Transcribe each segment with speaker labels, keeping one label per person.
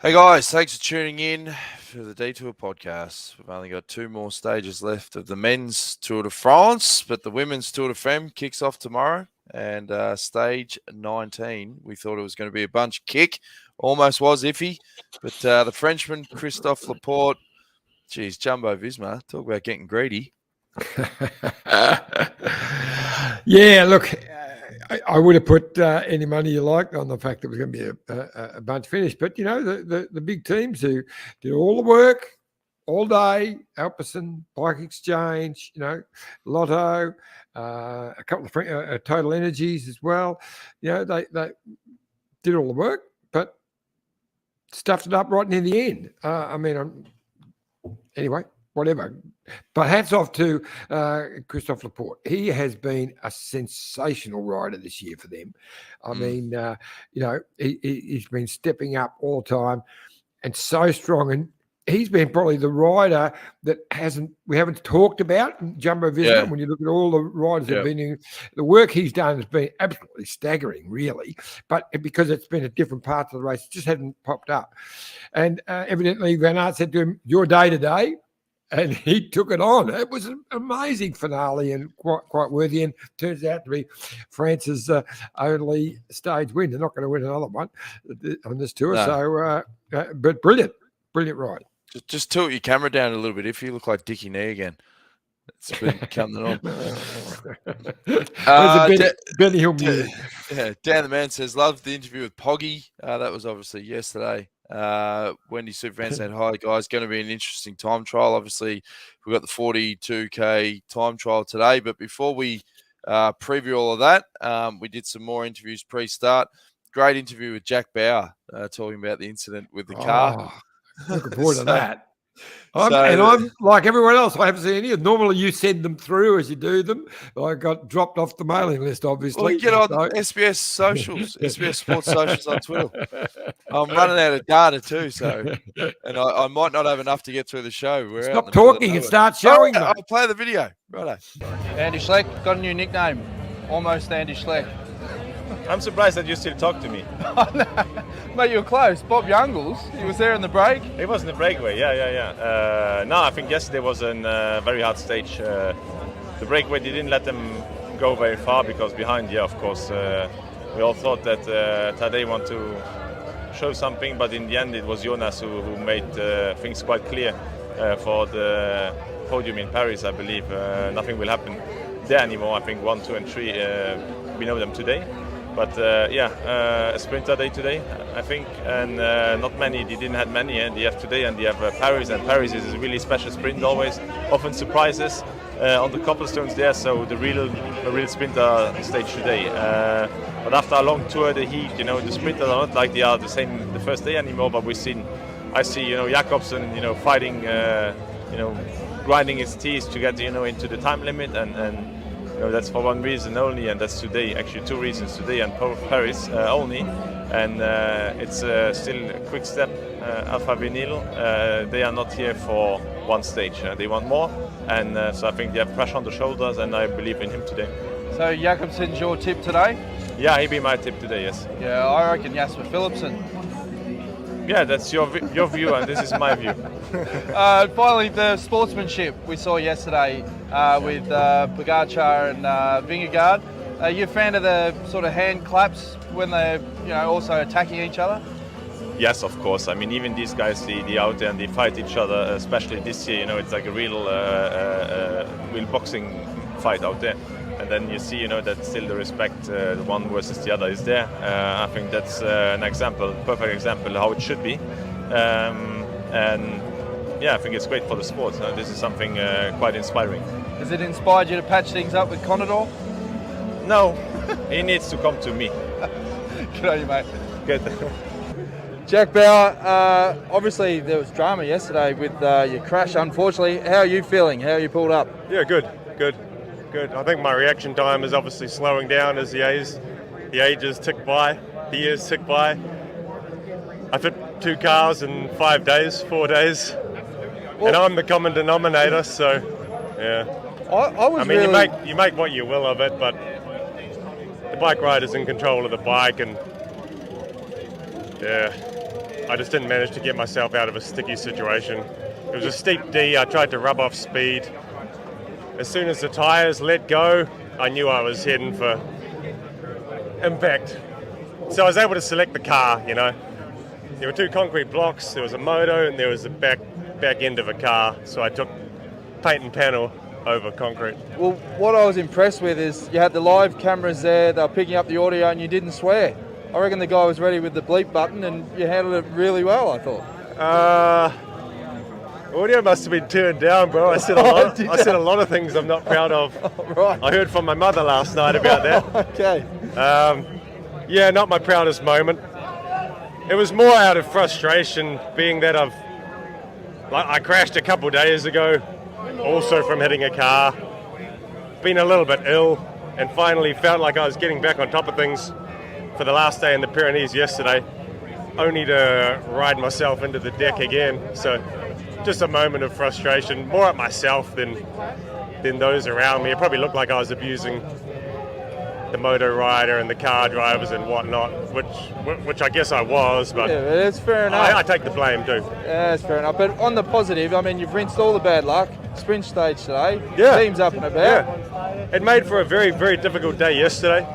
Speaker 1: Hey guys, thanks for tuning in for the Detour podcast. We've only got 2 more stages left of the men's Tour de France, but the women's Tour de Femme kicks off tomorrow. And stage 19, we thought it was going to be a bunch kick. Almost was iffy, but the Frenchman Christophe Laporte, geez, Jumbo Visma, talk about getting greedy.
Speaker 2: Yeah, look, I would have put any money you like on the fact that it was going to be a bunch finish. But, you know, the big teams who did all the work all day, Alpecin, Bike Exchange, you know, Lotto, a couple of Total Energies as well. You know, they did all the work, but stuffed it up right near the end. Anyway, whatever. But hats off to Christophe Laporte. He has been a sensational rider this year for them. I mean, you know, he's been stepping up all the time and so strong. And he's been probably the rider that we haven't talked about in Jumbo Visma.
Speaker 1: Yeah.
Speaker 2: When you look at all the riders that have been in, the work he's done has been absolutely staggering, really. But because it's been at different parts of the race, it just hadn't popped up. And evidently, Van Aert said to him, "Your day today." And he took it on. It was an amazing finale and quite worthy. And turns out to be France's only stage win. They're not going to win another one on this tour. No. So, but brilliant ride.
Speaker 1: Just tilt your camera down a little bit if you look like Dickie Knee again. It's been coming on.
Speaker 2: Benny Hill.
Speaker 1: Dan the Man says, love the interview with Poggy. That was obviously yesterday. Wendy Superfan said, hi guys, going to be an interesting time trial. Obviously, we've got the 42K time trial today, but before we preview all of that, we did some more interviews pre-start. Great interview with Jack Bauer talking about the incident with the car.
Speaker 2: Looking forward to that. I'm like everyone else. I haven't seen any. Normally, you send them through as you do them. I got dropped off the mailing list, obviously.
Speaker 1: Well, get on SBS socials, SBS Sports socials on Twitter. I'm running out of data too, and I might not have enough to get through the show.
Speaker 2: Stop talking and start showing them.
Speaker 1: I'll play the video. Righto.
Speaker 3: Andy Schleck got a new nickname. Almost Andy Schleck.
Speaker 4: I'm surprised that you still talk to me.
Speaker 3: Oh, no. Mate, you were close. Bob Youngles, he was there in the break.
Speaker 4: He was in the breakaway, yeah. No, I think yesterday was a very hard stage. The breakaway, they didn't let them go very far because behind, of course, we all thought that Tadej wanted to show something, but in the end it was Jonas who made things quite clear for the podium in Paris, I believe. Nothing will happen there anymore. I think 1, 2 and 3, we know them today. But a sprinter day today, I think, and not many. They didn't have many, and they have today, and they have Paris, and Paris is a really special sprint. Always, often surprises on the cobblestones there. So the real sprinter stage today. But after a long tour, the heat, the sprinters are not like they are the same the first day anymore. But I see, Jakobsen, fighting, grinding his teeth to get, into the time limit and. That's for one reason only, and that's today. Actually, 2 reasons today and Paris only. And it's still a quick step. Alpha Vinyl, they are not here for one stage. They want more, and so I think they have pressure on the shoulders, and I believe in him today.
Speaker 3: So Jakobsen's your tip today?
Speaker 4: Yeah, he'd be my tip today. Yes.
Speaker 3: Yeah, I reckon Jasper Philipsen.
Speaker 4: Yeah, that's your view, and this is my view.
Speaker 3: Finally, the sportsmanship we saw yesterday with Pogačar and Vingegaard. Are you a fan of the sort of hand claps when they're also attacking each other?
Speaker 4: Yes, of course. I mean, even these guys, they out there and they fight each other. Especially this year, it's like a real boxing fight out there. And then you see, that still the respect, the one versus the other is there. I think that's an example, perfect example how it should be. And I think it's great for the sport. This is something quite inspiring.
Speaker 3: Has it inspired you to patch things up with Conador?
Speaker 4: No, he needs to come to me.
Speaker 3: Good on you, mate.
Speaker 4: Good.
Speaker 3: Jack Bauer, obviously there was drama yesterday with your crash, unfortunately. How are you feeling? How are you pulled up?
Speaker 5: Yeah, good. I think my reaction time is obviously slowing down as the ages tick by, the years tick by. I fit 2 cars in 5 days, 4 days, and I'm the common denominator. So, yeah. You make what you will of it, but the bike rider's in control of the bike, and I just didn't manage to get myself out of a sticky situation. It was a steep D. I tried to rub off speed. As soon as the tyres let go, I knew I was heading for impact. So I was able to select the car, you know. There were two concrete blocks, there was a moto, and there was the back end of a car. So I took paint and panel over concrete.
Speaker 3: Well, what I was impressed with is you had the live cameras there, they were picking up the audio, and you didn't swear. I reckon the guy was ready with the bleep button, and you handled it really well, I thought.
Speaker 5: Audio must have been turned down, bro. I said a lot of things I'm not proud of.
Speaker 3: Right.
Speaker 5: I heard from my mother last night about that.
Speaker 3: Okay.
Speaker 5: Yeah, not my proudest moment. It was more out of frustration, being that I crashed a couple of days ago, also from hitting a car, been a little bit ill, and finally felt like I was getting back on top of things for the last day in the Pyrenees yesterday, only to ride myself into the deck again. So just a moment of frustration, more at myself than those around me. It probably looked like I was abusing the moto rider and the car drivers and whatnot, which I guess I was, but
Speaker 3: yeah, it's fair enough.
Speaker 5: I take the blame too.
Speaker 3: Yeah, it's fair enough. But on the positive, I mean, you've rinsed all the bad luck. Sprint stage today.
Speaker 5: Yeah.
Speaker 3: Team's up and about.
Speaker 5: Yeah. It made for a very, very difficult day yesterday.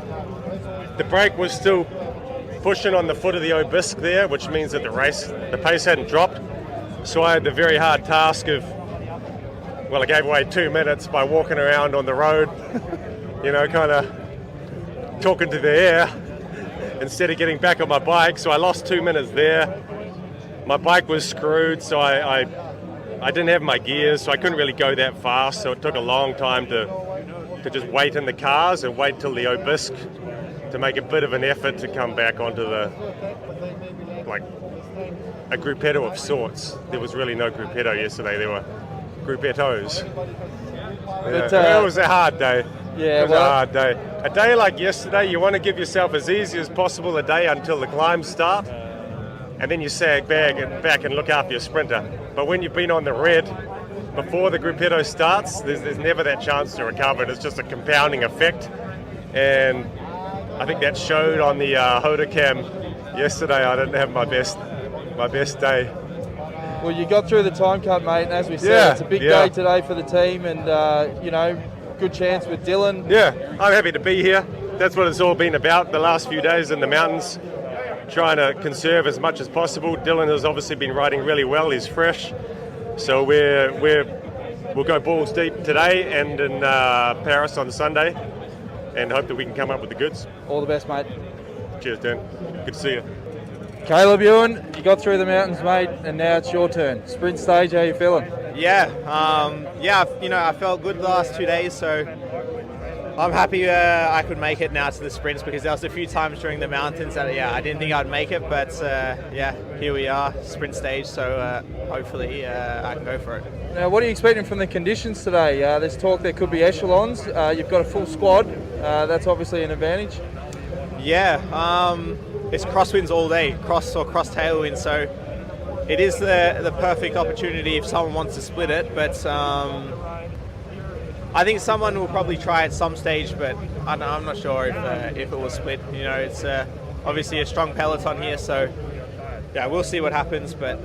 Speaker 5: The brake was still pushing on the foot of the Obisque there, which means that the pace hadn't dropped. So I had the very hard task of, I gave away 2 minutes by walking around on the road, you know, kind of talking to the air instead of getting back on my bike. So I lost 2 minutes there. My bike was screwed, so I didn't have my gears, so I couldn't really go that fast. So it took a long time to just wait in the cars and wait till the Obisque to make a bit of an effort to come back onto a gruppetto of sorts. There was really no gruppetto yesterday. There were gruppettos. It was a hard day.
Speaker 3: Yeah,
Speaker 5: it was a hard day. A day like yesterday, you want to give yourself as easy as possible a day until the climbs start, and then you sag back and look after your sprinter. But when you've been on the red before the gruppetto starts, there's never that chance to recover. It's just a compounding effect, and I think that showed on the Hoda cam yesterday. I didn't have my best day.
Speaker 3: Well, you got through the time cut, mate, and as we said, it's a big day today for the team, and good chance with Dylan.
Speaker 5: Yeah, I'm happy to be here. That's what it's all been about the last few days in the mountains, trying to conserve as much as possible. Dylan has obviously been riding really well. He's fresh, so we'll go balls deep today and in Paris on Sunday, and hope that we can come up with the goods.
Speaker 3: All the best, mate.
Speaker 5: Cheers, Dan. Good to see you.
Speaker 3: Caleb Ewan, you got through the mountains, mate, and now it's your turn. Sprint stage, how you feeling?
Speaker 6: Yeah, I felt good the last 2 days, so I'm happy I could make it now to the sprints, because there was a few times during the mountains that I didn't think I'd make it, but here we are, sprint stage, so hopefully I can go for it.
Speaker 3: Now, what are you expecting from the conditions today? There's talk there could be echelons. You've got a full squad. That's obviously an advantage.
Speaker 6: Yeah, it's crosswinds all day, cross tailwind, so it is the perfect opportunity if someone wants to split it, but I think someone will probably try at some stage, but I'm not sure if it will split. You know, it's obviously a strong peloton here, so yeah, we'll see what happens, but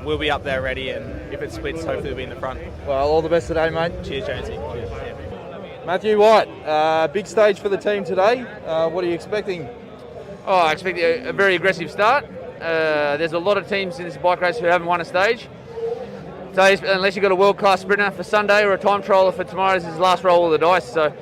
Speaker 6: we'll be up there ready, and if it splits, hopefully we'll be in the front.
Speaker 3: Well, all the best today, mate.
Speaker 6: Cheers, Jonesy. Cheers.
Speaker 3: Matthew White, big stage for the team today. What are you expecting?
Speaker 7: Oh, I expect a very aggressive start. There's a lot of teams in this bike race who haven't won a stage. So unless you've got a world-class sprinter for Sunday or a time trialer for tomorrow, this is the last roll of the dice. So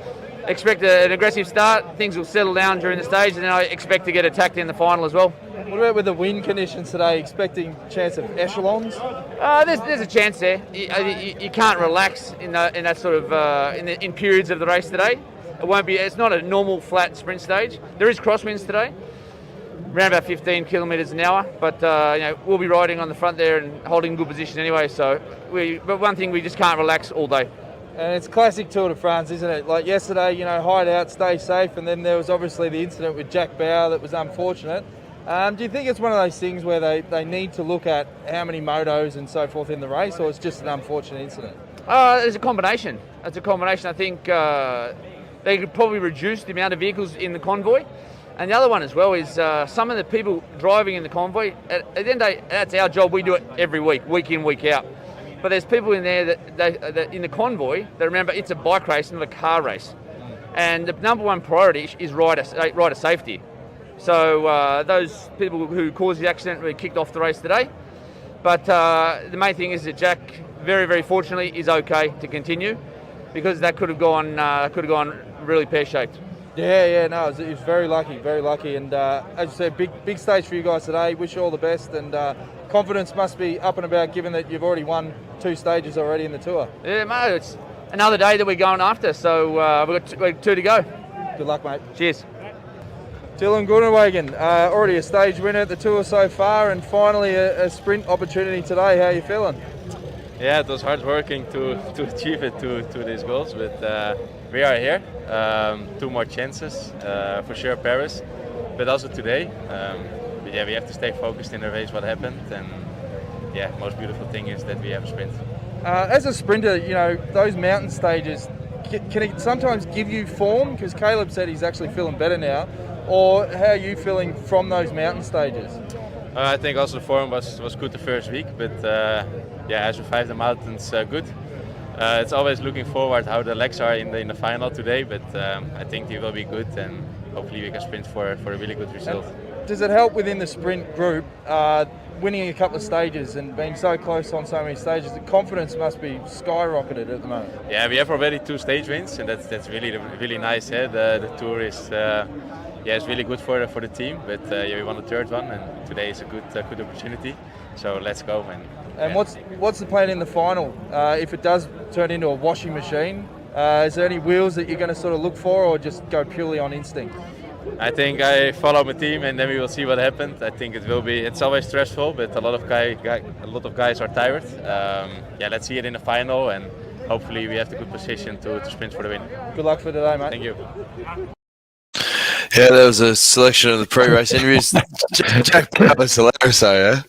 Speaker 7: expect an aggressive start. Things will settle down during the stage, and then I expect to get attacked in the final as well.
Speaker 3: What about with the wind conditions today? Expecting chance of echelons?
Speaker 7: There's a chance there. You can't relax in that sort of in periods of the race today. It won't be. It's not a normal flat sprint stage. There is crosswinds today, around about 15 kilometres an hour. But we'll be riding on the front there and holding good position anyway. So but one thing, we just can't relax all day.
Speaker 3: And it's classic Tour de France, isn't it? Like yesterday, hide out, stay safe, and then there was obviously the incident with Jack Bauer that was unfortunate. Do you think it's one of those things where they need to look at how many motos and so forth in the race, or it's just an unfortunate incident?
Speaker 7: It's a combination. It's a combination. I think they could probably reduce the amount of vehicles in the convoy. And the other one as well is some of the people driving in the convoy. At the end of the day, that's our job. We do it every week in, week out. But there's people in there that in the convoy that remember it's a bike race, not a car race. And the number one priority is rider safety. So those people who caused the accident really kicked off the race today. But the main thing is that Jack, very, very fortunately, is okay to continue, because that could have gone really pear-shaped.
Speaker 3: Yeah, no, it was very lucky, and as you said, big stage for you guys today. Wish you all the best, and confidence must be up and about, given that you've already won 2 stages already in the tour.
Speaker 7: Yeah, mate, it's another day that we're going after, so we've got 2 to go.
Speaker 3: Good luck, mate.
Speaker 7: Cheers.
Speaker 3: Dylan Groenewegen, already a stage winner at the tour so far, and finally a sprint opportunity today. How are you feeling?
Speaker 8: Yeah, it was hard working to achieve it to these goals, but we are here. 2 more chances, for sure Paris, but also today. But yeah, we have to stay focused in the race, what happened, and yeah, most beautiful thing is that we have a sprint.
Speaker 3: As a sprinter, you know, those mountain stages, can it sometimes give you form? Because Caleb said he's actually feeling better now. Or how are you feeling from those mountain stages?
Speaker 8: I think also the form was good the first week, but yeah, I survived the mountains good. It's always looking forward how the legs are in the final today, but I think they will be good, and hopefully we can sprint for a really good result.
Speaker 3: Does it help within the sprint group, winning a couple of stages and being so close on so many stages? The confidence must be skyrocketed at the moment.
Speaker 8: Yeah, we have already 2 stage wins, and that's really nice. The tour is it's really good for the team, but yeah, we won the 3rd one, and today is a good opportunity. So let's go.
Speaker 3: And what's the plan in the final? If it does turn into a washing machine, is there any wheels that you're going to sort of look for, or just go purely on instinct?
Speaker 8: I think I follow my team, and then we will see what happens. I think it will be. It's always stressful, but a lot of guys are tired. Yeah, let's see it in the final, and hopefully we have the good position to sprint for the win.
Speaker 3: Good luck for today, mate.
Speaker 8: Thank you.
Speaker 1: Yeah, that was a selection of the pre-race interviews. Jack was hilarious, though,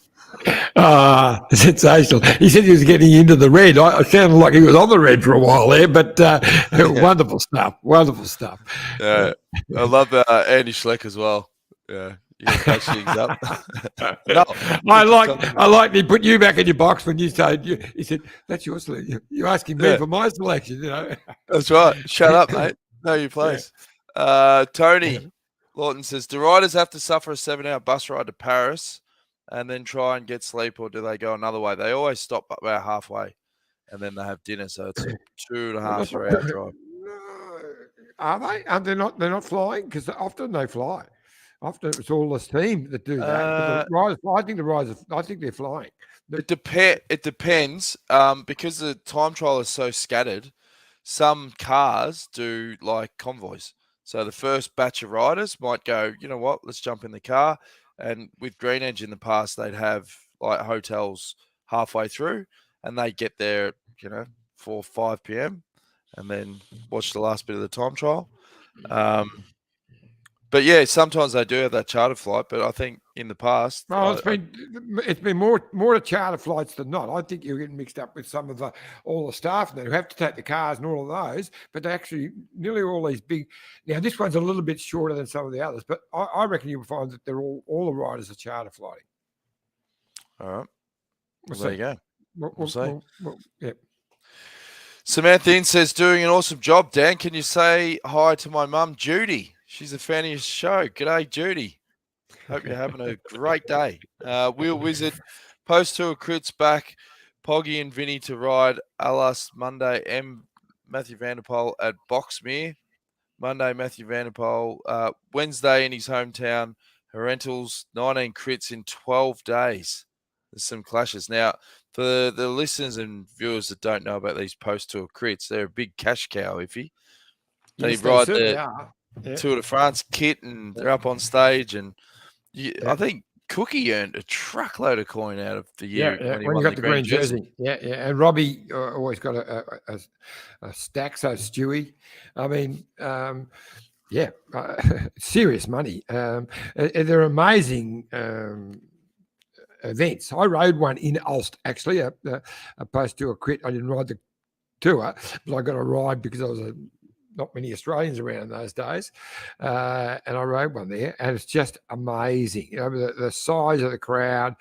Speaker 1: yeah?
Speaker 2: Sensational. He said he was getting into the red. I sounded like he was on the red for a while there, but wonderful stuff.
Speaker 1: Yeah, I love Andy Schleck as well. Yeah, you can catch things up.
Speaker 2: No, I like he put you back in your box when you said, he said, that's your selection. You're asking me for my selection, you know.
Speaker 1: That's right. Shut up, mate. Know your place. Tony Lawton says, do riders have to suffer a 7-hour bus ride to Paris and then try and get sleep, or do they go another way? They always stop about halfway and then they have dinner, so it's a 2.5, 3 hour drive.
Speaker 2: Are they? And they're not flying, because often they fly. Often it's all this team that do that. I think they're flying.
Speaker 1: It depends. Because the time trial is so scattered, some cars do like convoys. So the first batch of riders might go, you know what, let's jump in the car. And with Groenewegen in the past, they'd have like hotels halfway through, and they get there, 4 or 5 p.m. and then watch the last bit of the time trial. But yeah, sometimes they do have that charter flight, but I think in the past,
Speaker 2: it's been more a charter flights than not. I think you're getting mixed up with some of all the staff there who have to take the cars and all of those, but they actually nearly all these big. Now this one's a little bit shorter than some of the others, but I reckon you'll find that they're all the riders are charter flighting.
Speaker 1: All right, there you go. We'll see.
Speaker 2: Yeah.
Speaker 1: Samantha In says, doing an awesome job, Dan. Can you say hi to my mum, Judy? She's a fan of your show. G'day, Judy. Hope you're having a great day. Wheel Wizard, post-tour crits back. Poggy and Vinny to ride Alas Monday. Matthew Vanderpoel at Boxmere. Monday, Matthew Vanderpoel. Wednesday in his hometown. Herentals, 19 crits in 12 days. There's some clashes. Now, for the listeners and viewers that don't know about these post-tour crits, they're a big cash cow, Iffy. They ride the Tour de France kit, and they're up on stage, and I think Cookie earned a truckload of coin out of the year when he got the green jersey.
Speaker 2: Yeah, and Robbie always got a stack. So Stewie, I mean, serious money. They're amazing events. I rode one in Ulst, actually, a post-tour crit. I didn't ride the tour, but I got a ride because I was not many Australians around in those days, and I rode one there, and it's just amazing. The size of the crowd,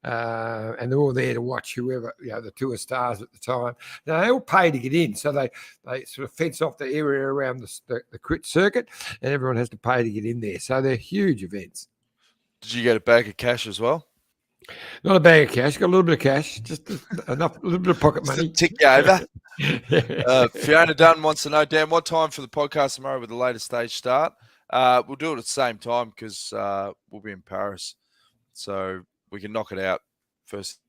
Speaker 2: and they're all there to watch whoever, the tour stars at the time. Now, they all pay to get in, so they sort of fence off the area around the crit circuit, and everyone has to pay to get in there. So they're huge events.
Speaker 1: Did you get a bag of cash as well?
Speaker 2: Not a bag of cash. Got a little bit of cash, just enough, a little bit of pocket money.
Speaker 1: Tick you over. Fiona Dunn wants to know, Dan, what time for the podcast tomorrow with the later stage start? We'll do it at the same time because we'll be in Paris, so we can knock it out first.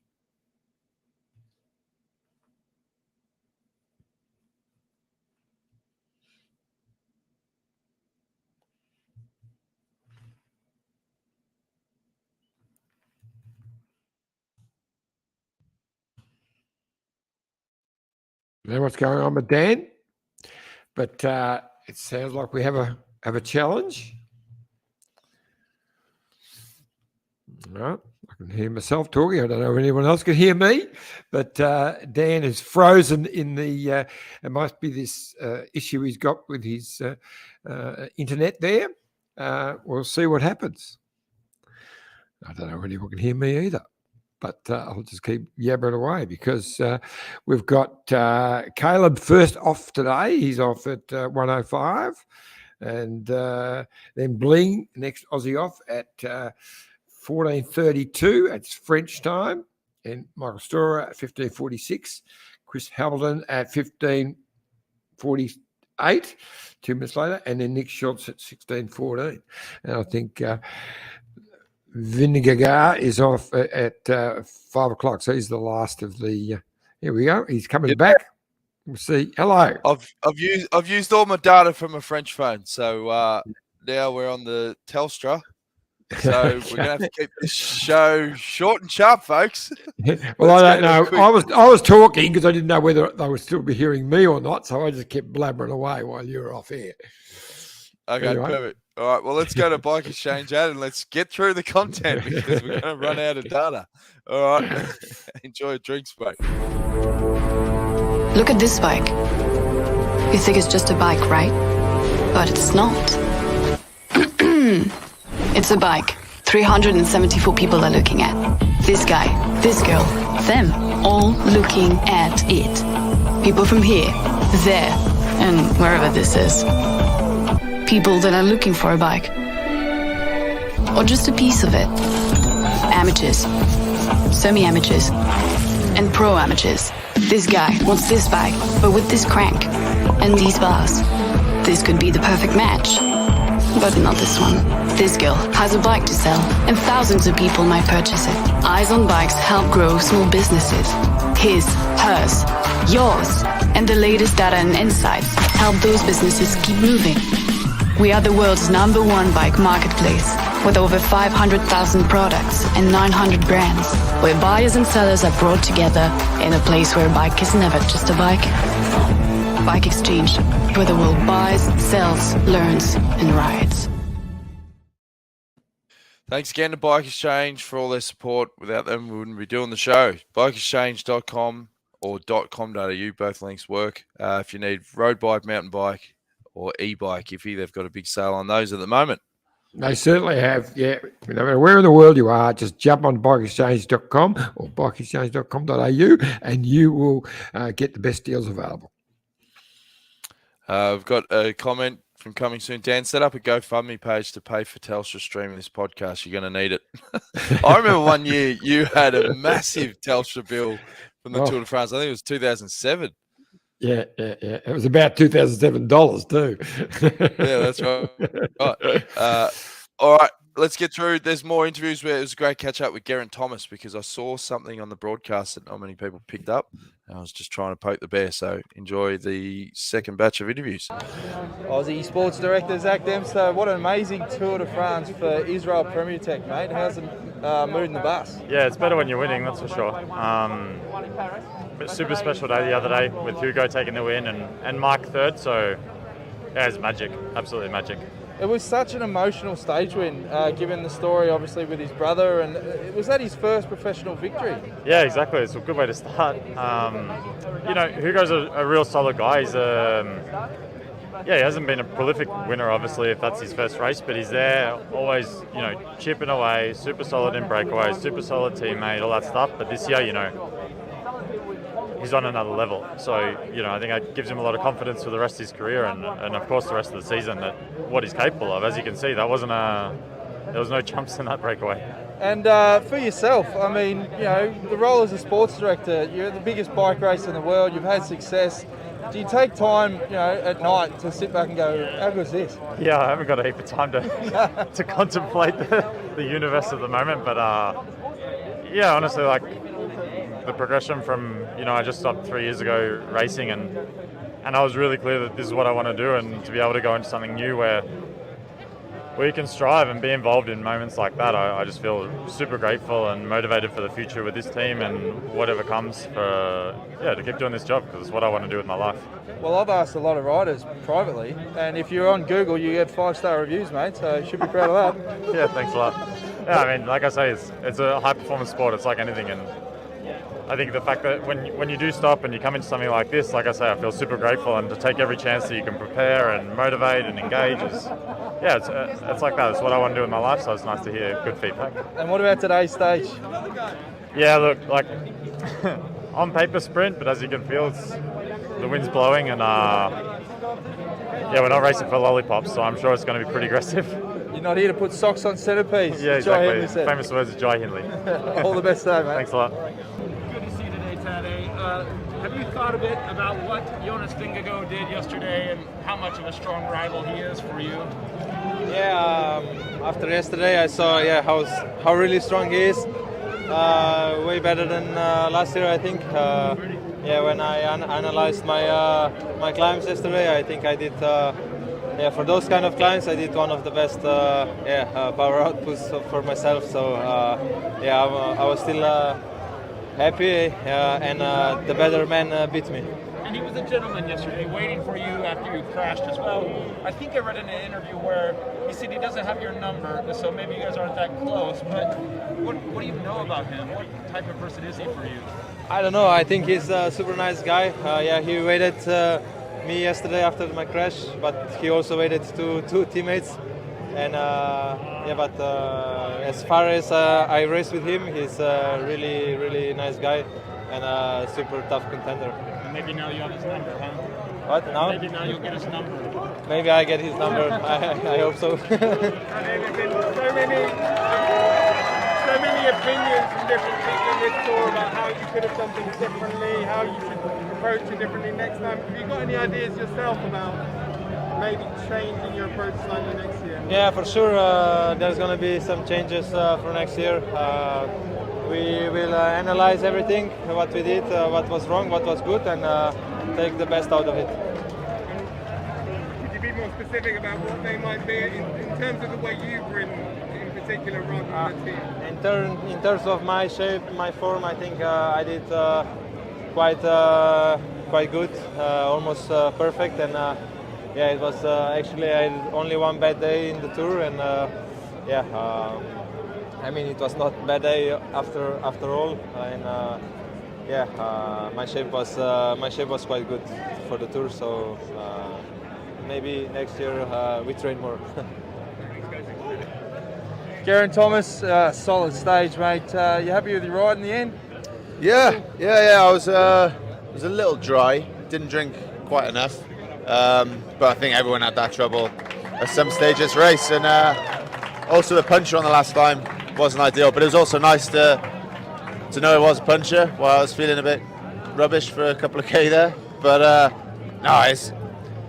Speaker 2: Know what's going on with Dan, but it sounds like we have a challenge. All right, I can hear myself talking. I don't know if anyone else can hear me, but Dan is frozen in the. It must be this issue he's got with his internet there. We'll see what happens. I don't know if anyone can hear me either. But I'll just keep yabbering away because we've got Caleb first off today. He's off at 1:05. And then Bling, next Aussie off at 14:32. That's French time. And Michael Storer at 15:46. Chris Hamilton at 15:48, 2 minutes later. And then Nick Schultz at 16:14. And I think... Vingegaard is off at 5 o'clock, so he's the last of the. Here we go. He's coming back. We'll see. Hello.
Speaker 1: I've used all my data from a French phone, so now we're on the Telstra. So we're gonna have to keep this show short and sharp, folks.
Speaker 2: Well, I don't know. I was talking because I didn't know whether they would still be hearing me or not, so I just kept blabbering away while you were off air.
Speaker 1: Okay, anyway. Perfect. All right, well, let's go to Bike Exchange Ad and let's get through the content because we're going to run out of data. All right, enjoy a drinks break.
Speaker 9: Look at this bike. You think it's just a bike, right? But it's not. It's a bike 374 people are looking at. This guy, this girl, them, all looking at it. People from here, there, and wherever this is. People that are looking for a bike. Or just a piece of it. Amateurs, semi-amateurs, and pro-amateurs. This guy wants this bike, but with this crank and these bars. This could be the perfect match. But not this one. This girl has a bike to sell, and thousands of people might purchase it. Eyes on Bikes help grow small businesses. His, hers, yours, and the latest data and insights help those businesses keep moving. We are the world's #1 bike marketplace with over 500,000 products and 900 brands, where buyers and sellers are brought together in a place where a bike is never just a bike. Bike Exchange, where the world buys, sells, learns, and rides.
Speaker 1: Thanks again to Bike Exchange for all their support. Without them, we wouldn't be doing the show. Bikeexchange.com or .com.au, both links work. If you need road bike, mountain bike, or e-bike, Iffy, they've got a big sale on those at the moment.
Speaker 2: They certainly have, yeah. No matter where in the world you are, just jump on bikeexchange.com or bikeexchange.com.au and you will get the best deals available.
Speaker 1: I've got a comment from Coming Soon. Dan, set up a GoFundMe page to pay for Telstra streaming this podcast. You're going to need it. I remember one year you had a massive Telstra bill from the Tour de France. I think it was 2007.
Speaker 2: Yeah. It was about $2,007 too.
Speaker 1: Yeah, that's right. All right, let's get through. There's more interviews where it was a great catch up with Geraint Thomas because I saw something on the broadcast that not many people picked up. I was just trying to poke the bear. So enjoy the second batch of interviews.
Speaker 3: Aussie Sports Director Zach Dempster, what an amazing Tour de France for Israel Premier Tech, mate. How's the mood in the bus?
Speaker 10: Yeah, it's better when you're winning, that's for sure. Super special day the other day with Hugo taking the win and Mark third, so yeah, it's magic, absolutely magic.
Speaker 3: It was such an emotional stage win, given the story obviously with his brother, and was that his first professional victory?
Speaker 10: Yeah, exactly, it's a good way to start. Hugo's a real solid guy. He's yeah, he hasn't been a prolific winner, obviously, if that's his first race, but he's there, always, chipping away, super solid in breakaways, super solid teammate, all that stuff. But this year, he's on another level. So, I think that gives him a lot of confidence for the rest of his career and of course, the rest of the season, that what he's capable of. As you can see, there was no jumps in that breakaway.
Speaker 3: And for yourself, I mean, the role as a sports director, you're at the biggest bike race in the world, you've had success. Do you take time, at night to sit back and go, how good is this?
Speaker 10: Yeah, I haven't got a heap of time to contemplate the universe at the moment, but honestly, like the progression from, I just stopped 3 years ago racing and I was really clear that this is what I want to do, and to be able to go into something new where you can strive and be involved in moments like that, I just feel super grateful and motivated for the future with this team and whatever comes to keep doing this job, because it's what I want to do with my life.
Speaker 3: Well, I've asked a lot of riders privately, and if you're on Google, you get 5-star reviews, mate, so you should be proud of that.
Speaker 10: Yeah, thanks a lot. Yeah, I mean, like I say, it's a high-performance sport. It's like anything, and I think the fact that when you do stop and you come into something like this, like I say, I feel super grateful, and to take every chance that you can prepare and motivate and engage it's like that. It's what I want to do in my life, so it's nice to hear good feedback.
Speaker 3: And what about today's stage?
Speaker 10: Yeah, look, like on paper sprint, but as you can feel, the wind's blowing, and we're not racing for lollipops, so I'm sure it's going to be pretty aggressive.
Speaker 3: You're not here to put socks on centerpiece.
Speaker 10: Yeah, exactly. Famous words of Jai Hindley.
Speaker 3: All the best day, mate.
Speaker 10: Thanks a lot.
Speaker 11: Good to see you today, Tadej. Have you thought a bit about what Jonas Vingegaard did yesterday and how much of a strong rival he is for you?
Speaker 6: Yeah, after yesterday I saw how really strong he is. Way better than last year, I think. When I analyzed my climbs yesterday, I think I did. For those kind of climbs, I did one of the best power outputs for myself. So I was still happy, and the better man beat me.
Speaker 11: And he was a gentleman yesterday, waiting for you after you crashed as well. I think I read in an interview where he said he doesn't have your number, so maybe you guys aren't that close. But what do you know about him? What type of person is he for you?
Speaker 6: I don't know. I think he's a super nice guy. He waited me yesterday after my crash, but he also waited two teammates. And but as far as I race with him, he's a really, really nice guy and a super tough contender.
Speaker 11: Maybe now you have his number, huh?
Speaker 6: What now?
Speaker 11: Maybe now you'll get his number.
Speaker 6: Maybe I get his number. I hope so.
Speaker 11: So many opinions from different people in this tour about how you could have done things differently, how you should approach it differently next time. Have you got any ideas yourself about maybe changing your approach slightly next year?
Speaker 6: Yeah, for sure. There's going to be some changes for next year. We will analyze everything, what we did, what was wrong, what was good, and take the best out of it.
Speaker 11: Could you be more specific about what they might be in terms of the way you've ridden in particular rather than the team?
Speaker 6: In terms of my shape, my form, I think I did quite good, almost perfect, and it was actually I had only one bad day in the tour, and it was not a bad day after all, and my shape was quite good for the tour, so maybe next year we train more.
Speaker 3: Geraint Thomas, solid stage, mate. You happy with your ride in the end?
Speaker 12: Yeah. I was a little dry. Didn't drink quite enough, but I think everyone had that trouble at some stage this race, and also the puncher on the last climb wasn't ideal. But it was also nice to know it was a puncher while I was feeling a bit rubbish for a couple of K there. But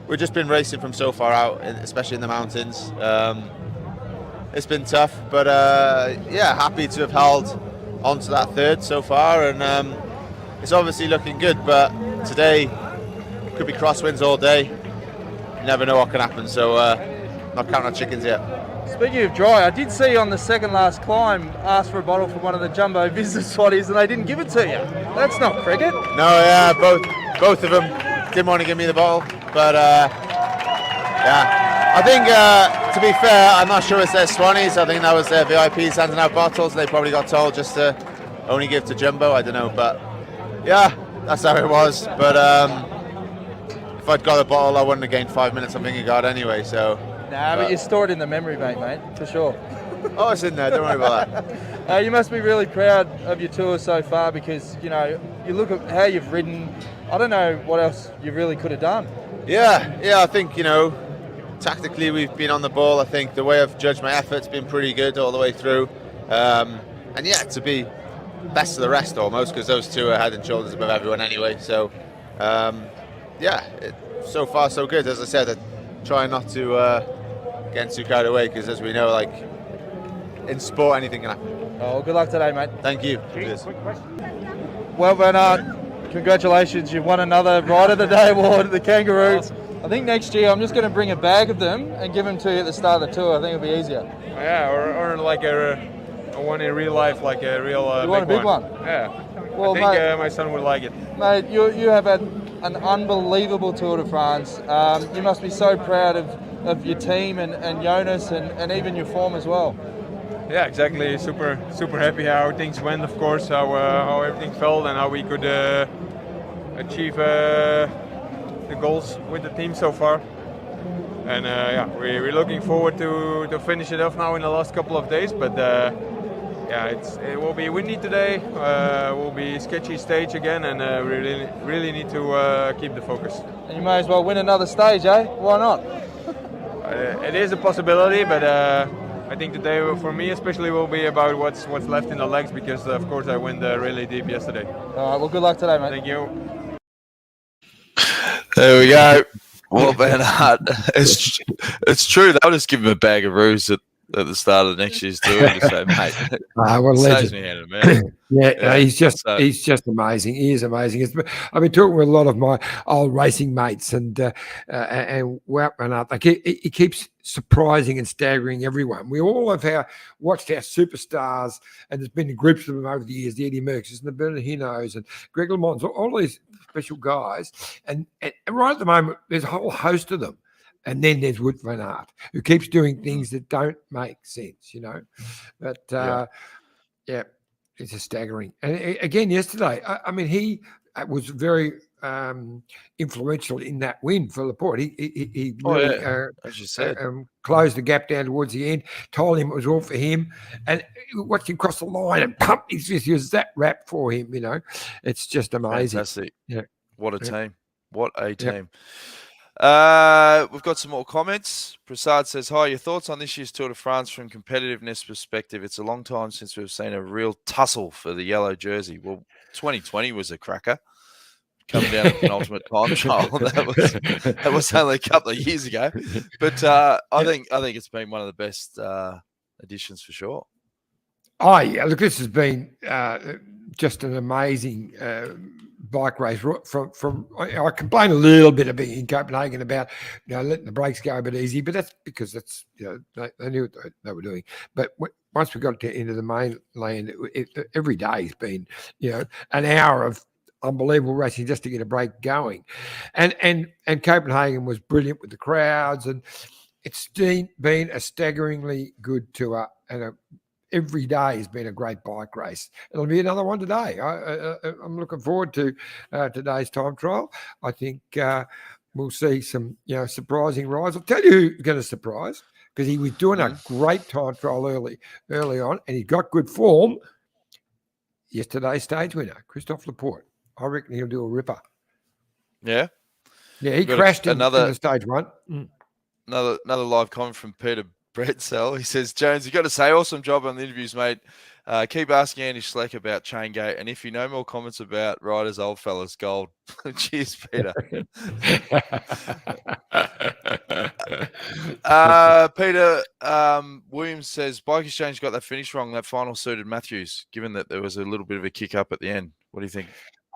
Speaker 12: we've just been racing from so far out, especially in the mountains. It's been tough, but happy to have held onto that third so far, and it's obviously looking good. But today could be crosswinds all day. You never know what can happen, so not counting our chickens yet.
Speaker 3: Speaking of dry, I did see you on the second last climb ask for a bottle from one of the jumbo Vista swatties, and they didn't give it to you. That's not cricket.
Speaker 12: No, yeah, both of them didn't want to give me the bottle, but I think to be fair, I'm not sure it's their swannies. I think that was their VIPs handing out bottles. They probably got told just to only give to jumbo. I don't know, but yeah, that's how it was. But if I'd got a bottle, I wouldn't have gained 5 minutes on Vingegaard anyway. So.
Speaker 3: Nah, but you're stored in the memory bank, mate, for sure.
Speaker 12: Oh, it's in there. Don't worry about that.
Speaker 3: You must be really proud of your tour so far because, you know, you look at how you've ridden. I don't know what else you really could have done.
Speaker 12: Yeah. I think, you know, tactically we've been on the ball. I think the way I've judged my effort's been pretty good all the way through. And yeah, to be best of the rest almost, because those two are head and shoulders above everyone anyway. So, so far so good. As I said, I try not to get too carried away because, as we know, like in sport, anything can happen.
Speaker 3: Oh, good luck today, mate.
Speaker 12: Thank you.
Speaker 3: Well, Bernard, congratulations. You've won another Ride of the Day award at the Kangaroo.
Speaker 8: Awesome.
Speaker 3: I think next year I'm just going to bring a bag of them and give them to you at the start of the tour. I think it'll be easier.
Speaker 8: Yeah, or like a one in real life, like a real
Speaker 3: You want a big one?
Speaker 8: Yeah.
Speaker 3: Well,
Speaker 8: I think
Speaker 3: mate,
Speaker 8: my son would like it.
Speaker 3: Mate, you have had an unbelievable Tour de France. You must be so proud of your team and Jonas and even your form as well.
Speaker 8: Yeah, exactly. Super happy how things went, of course, how everything felt and how we could achieve the goals with the team so far. And we're looking forward to finish it off now in the last couple of days. But it will be windy today. Will be sketchy stage again, and we really need to keep the focus.
Speaker 3: And you may as well win another stage, eh? Why not?
Speaker 8: It is a possibility, but I think today for me especially will be about what's left in the legs, because of course I went really deep yesterday.
Speaker 3: All right, well, good luck today, mate.
Speaker 8: Thank you.
Speaker 1: There we go. Well, Bernard, it's true. They'll just give him a bag of roos at the start of next year's tour and just say, mate,
Speaker 2: what a legend.
Speaker 1: saves me hand of man.
Speaker 2: Yeah, he's just amazing. He is amazing. I've been talking with a lot of my old racing mates, and wow, Bernard, like he keeps surprising and staggering everyone. We all have watched our superstars, and there's been groups of them over the years, the Eddie Merckx's and the Bernard Hinaults and Greg LeMond's, all these special guys, and right at the moment there's a whole host of them. And then there's Wout van Aert, who keeps doing things that don't make sense, you know. But it's a staggering. And again, yesterday, I mean, he was very influential in that win for Laporte. He really,
Speaker 1: as you said,
Speaker 2: closed the gap down towards the end, told him it was all for him, and watched him cross the line and pumped his fist. It was that rap for him, you know. It's just amazing.
Speaker 1: Fantastic.
Speaker 2: Yeah.
Speaker 1: What a team. What a team. We've got some more comments. Prasad says, hi, your thoughts on this year's Tour de France from competitiveness perspective? It's a long time since we've seen a real tussle for the yellow jersey. Well, 2020 was a cracker. Coming down the penultimate time trial. That was only a couple of years ago. But I think it's been one of the best additions for sure.
Speaker 2: Oh, yeah. Look, this has been just an amazing bike race. From I complain a little bit about in Copenhagen about letting the brakes go a bit easy, but that's because they knew what they were doing. But once we got into the mainland, every day has been an hour of unbelievable racing just to get a break going, and Copenhagen was brilliant with the crowds, and it's been a staggeringly good tour, and every day has been a great bike race. It'll be another one today. I'm looking forward to today's time trial. I think we'll see some surprising rides. I'll tell you who's going to surprise, because he was doing a great time trial early on, and he got good form. Yesterday's stage winner, Christophe Laporte. I reckon he'll do a ripper.
Speaker 1: Yeah?
Speaker 2: Yeah, he crashed in the stage one.
Speaker 1: Another live comment from Peter Bredsell. He says, Jones, you got to say, awesome job on the interviews, mate. Keep asking Andy Schleck about Chaingate, and if you know more comments about Riders Old Fellas Gold. Cheers, Peter. Peter Williams says, Bike Exchange got that finish wrong. That final suited Matthews, given that there was a little bit of a kick up at the end. What do you think?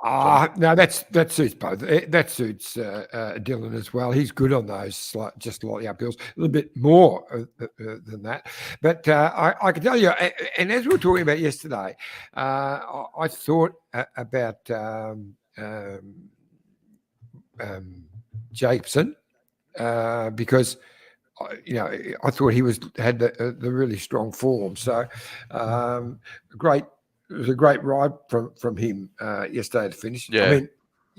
Speaker 2: No, that suits both. That suits Dylan as well. He's good on those, just slightly uphills, a little bit more than that. But I can tell you, and as we were talking about yesterday, I thought about Jacobson because I thought he had the really strong form. So great. It was a great ride from him yesterday to finish.
Speaker 1: Yeah.
Speaker 2: I mean,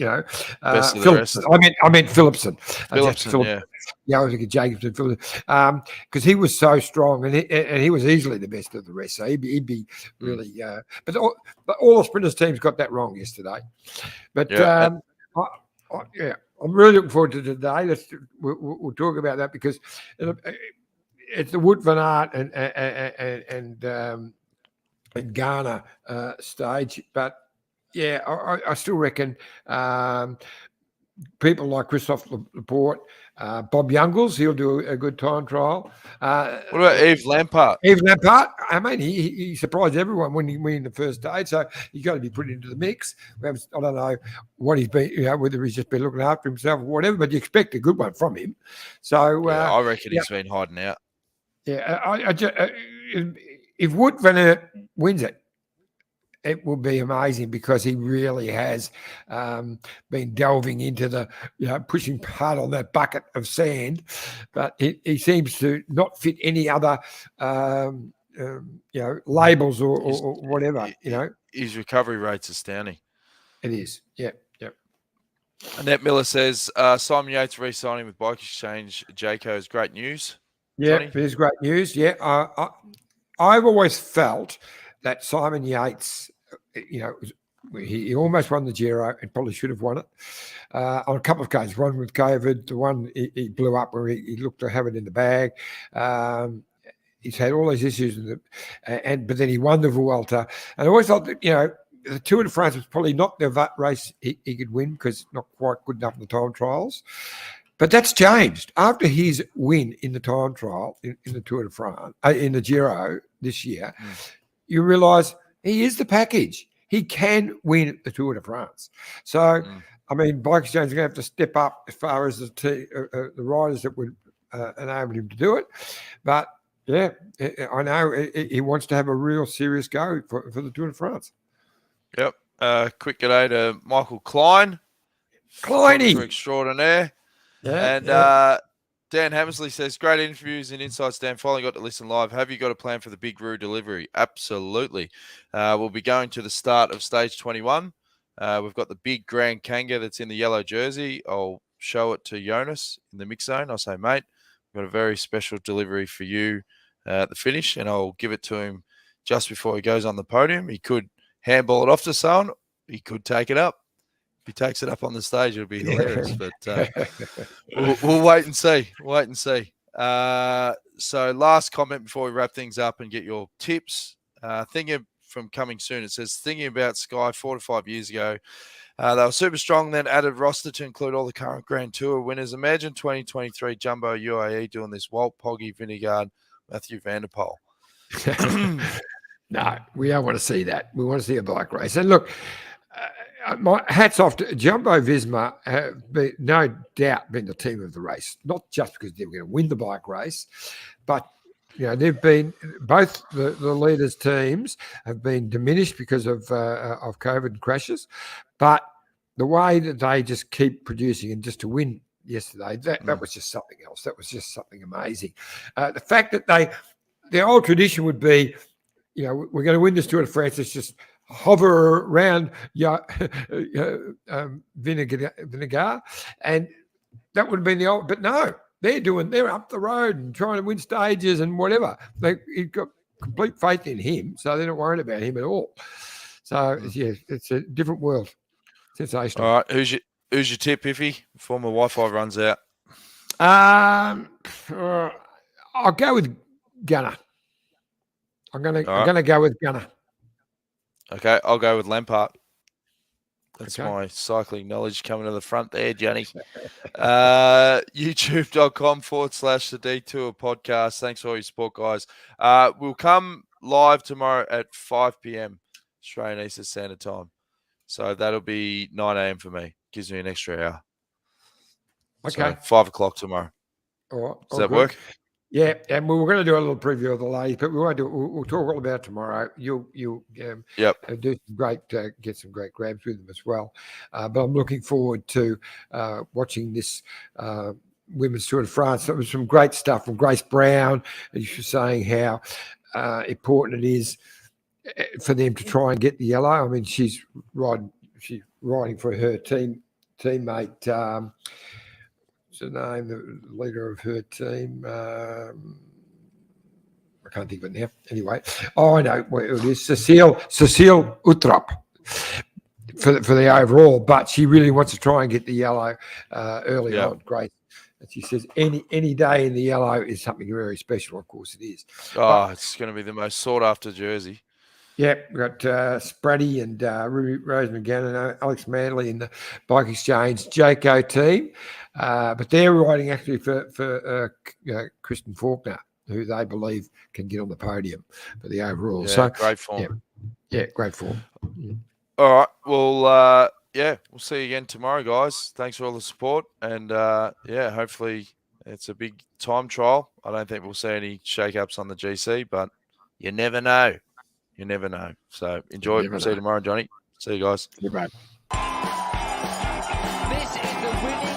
Speaker 1: Best of the rest.
Speaker 2: Phillipson. I meant Phillipson.
Speaker 1: Phillipson, yeah.
Speaker 2: Yeah, I was thinking Jacobson, Phillipson, because he was so strong and he was easily the best of the rest. So he'd be really. But all the sprinters teams got that wrong yesterday. But I'm really looking forward to today. We'll talk about that because it's the Wout van Aert and Ghana stage, but yeah, I still reckon people like Christophe Laporte, Bob Youngles, he'll do a good time trial.
Speaker 1: What about Yves Lampard?
Speaker 2: Yves Lampard, I mean, he surprised everyone when he won the first stage, so he's got to be put into the mix. I don't know what he's been, whether he's just been looking after himself or whatever, but you expect a good one from him. So
Speaker 1: I reckon he's been hiding out.
Speaker 2: Yeah, if Wout van Aert wins it, it will be amazing because he really has been delving into the, pushing hard on that bucket of sand, but he seems to not fit any other, labels or whatever.
Speaker 1: His recovery rate's astounding.
Speaker 2: It is. Yep.
Speaker 1: Annette Miller says Simon Yates re-signing with Bike Exchange Jayco is great news.
Speaker 2: Yeah, it is great news. Yeah, I've always felt that Simon Yates, he almost won the Giro and probably should have won it on a couple of occasions. One with COVID, the one he blew up where he looked to have it in the bag. He's had all these issues, but then he won the Vuelta. And I always thought that, the Tour de France was probably not the race he could win because not quite good enough in the time trials. But that's changed after his win in the time trial in the Tour de France, in the Giro this year. You realise he is the package. He can win the Tour de France. So, I mean, Bike Exchange is going to have to step up as far as the riders that would enable him to do it. But yeah, I know he wants to have a real serious go for the Tour de France.
Speaker 1: Yep. Quick g'day to Michael Klein.
Speaker 2: Kleiny.
Speaker 1: Extraordinaire.
Speaker 2: Yeah,
Speaker 1: and Dan Hammersley says, great interviews and insights, Dan. Finally got to listen live. Have you got a plan for the Big Roo delivery? Absolutely. We'll be going to the start of stage 21. We've got the big Grand Kanga that's in the yellow jersey. I'll show it to Jonas in the mix zone. I'll say, mate, we've got a very special delivery for you at the finish, and I'll give it to him just before he goes on the podium. He could handball it off to someone. He could take it up. If he takes it up on the stage, it'll be hilarious. But we'll wait and see. So last comment before we wrap things up and get your tips. Thinking from coming soon, it says, thinking about Sky 4 to 5 years ago, they were super strong, then added roster to include all the current Grand Tour winners. Imagine 2023 Jumbo UAE doing this. Walt, Poggy, Vingegaard, Matthew Van der Poel.
Speaker 2: No, we don't want to see that. We want to see a bike race. And look, my hats off to Jumbo Visma, have no doubt been the team of the race, not just because they were going to win the bike race, but they've been, both the leaders' teams have been diminished because of COVID crashes, but the way that they just keep producing and just to win yesterday, that was just something else. That was just something amazing. The fact that their old tradition would be, we're going to win this Tour de France, it's just hover around Vingegaard, and that would have been the old. But no, they're up the road and trying to win stages and whatever. You've got complete faith in him, so they're not worried about him at all. So yeah, it's a different world. Sensational.
Speaker 1: All right, who's your tip, Iffy, before my Wi-Fi runs out?
Speaker 2: I'll go with Gunner. I'm gonna go with Gunner.
Speaker 1: Okay, I'll go with Lampard. That's my cycling knowledge coming to the front there, Johnny. YouTube.com/the Detour podcast. Thanks for all your support, guys. We'll come live tomorrow at 5 p.m. Australian Eastern Standard Time. So that'll be 9 a.m. for me. Gives me an extra hour.
Speaker 2: Okay.
Speaker 1: So 5 o'clock tomorrow.
Speaker 2: All right.
Speaker 1: Does that work?
Speaker 2: Yeah, and we were going to do a little preview of the ladies, but we won't do it. We'll talk all about it tomorrow. You'll do some great, get some great grabs with them as well. But I'm looking forward to watching this Women's Tour de France. There was some great stuff from Grace Brown. She was saying how important it is for them to try and get the yellow. I mean, she's riding for her team teammate. What's the name? The leader of her team. I can't think of it now. Anyway, I know where it is. Cecile Utrop for the overall, but she really wants to try and get the yellow early on. Great. And she says any day in the yellow is something very special. Of course, it is.
Speaker 1: It's going to be the most sought after jersey.
Speaker 2: Yeah, we've got Spraddy and Rose McGannon, Alex Manley in the Bike Exchange Jayco team. But they're riding actually for Kristen Faulkner, who they believe can get on the podium for the overall.
Speaker 1: Yeah,
Speaker 2: so
Speaker 1: great form.
Speaker 2: Yeah, great form. Yeah.
Speaker 1: All right. Well, we'll see you again tomorrow, guys. Thanks for all the support. And, hopefully it's a big time trial. I don't think we'll see any shake-ups on the GC, but you never know. You never know. So enjoy. We'll see you tomorrow, Johnny. See you guys.
Speaker 2: Goodbye.
Speaker 13: This is the winning